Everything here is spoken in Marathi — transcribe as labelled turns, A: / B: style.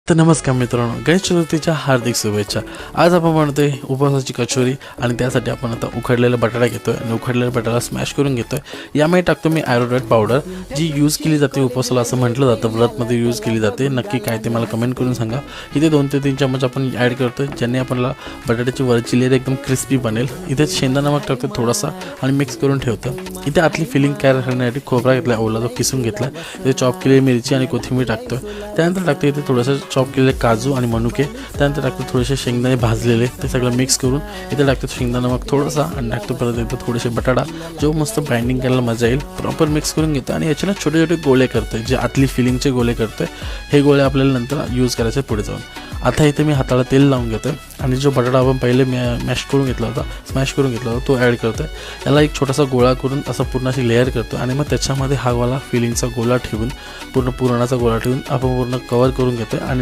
A: तर नमस्कार मित्रांनो, गणेश चतुर्थीच्या हार्दिक शुभेच्छा। आज आपण बनवतोय उपवासाची कचोरी आणि त्यासाठी आपण आता उकडलेला बटाटा घेतोय आणि उकडलेला बटाटा स्मॅश करून घेतोय। यामध्ये टाकतो मी आरोरेट पावडर, जी यूज केली जाते उपवासाला असं म्हटलं जातं, व्रतमध्ये यूज केली जाते। नक्की काय ते मला कमेंट करून सांगा। इथे 2 ते 3 चमच आपण ॲड करतोय, ज्याने आपल्याला बटाट्याची वरची लेयर एकदम क्रिस्पी बनेल। इथे शेंगदाणा नमक टाकतो थोडासा आणि मिक्स करून ठेवतो। इथे आतली फिलिंग तयार करण्यासाठी खोबरा घेतला, ओला तो किसून घेतला। इथे चॉप केलेली मिरची आणि कोथिंबीर टाकतोय। त्यानंतर टाकतो इथे थोडंसं चॉप केलेले काजू आणि मनुके। त्यानंतर टाकतो थोडेसे शेंगदाणे भाजलेले, ते सगळं मिक्स करून इथे टाकतो शेंगदाणा नमक थोडासा आणि टाकतो परत इथे थोडेसे बटाटा, जो मस्त बाइंडिंग करायला मजा येईल। प्रॉपर मिक्स करून घेतो आणि याचे ना छोटे छोटे गोळे करतोय, जे आतली फिलिंगचे गोळे करतोय। हे गोळे आपल्याला नंतर यूज करायचे पुढे जाऊन। आता इथे मी हाताला तेल लावून घेतोय आणि जो बटाटा आपण पहिले मॅश करून घेतला होता, स्मॅश करून घेतला होता, तो ॲड करतोय। याला एक छोटासा गोळा करून असं पूर्ण अशी लेअर करतो आणि मग त्याच्यामध्ये हा वाला फिलिंगचा गोळा ठेवून, पूर्ण पुरणाचा गोळा ठेवून आपण पूर्ण कवर करून घेतोय आणि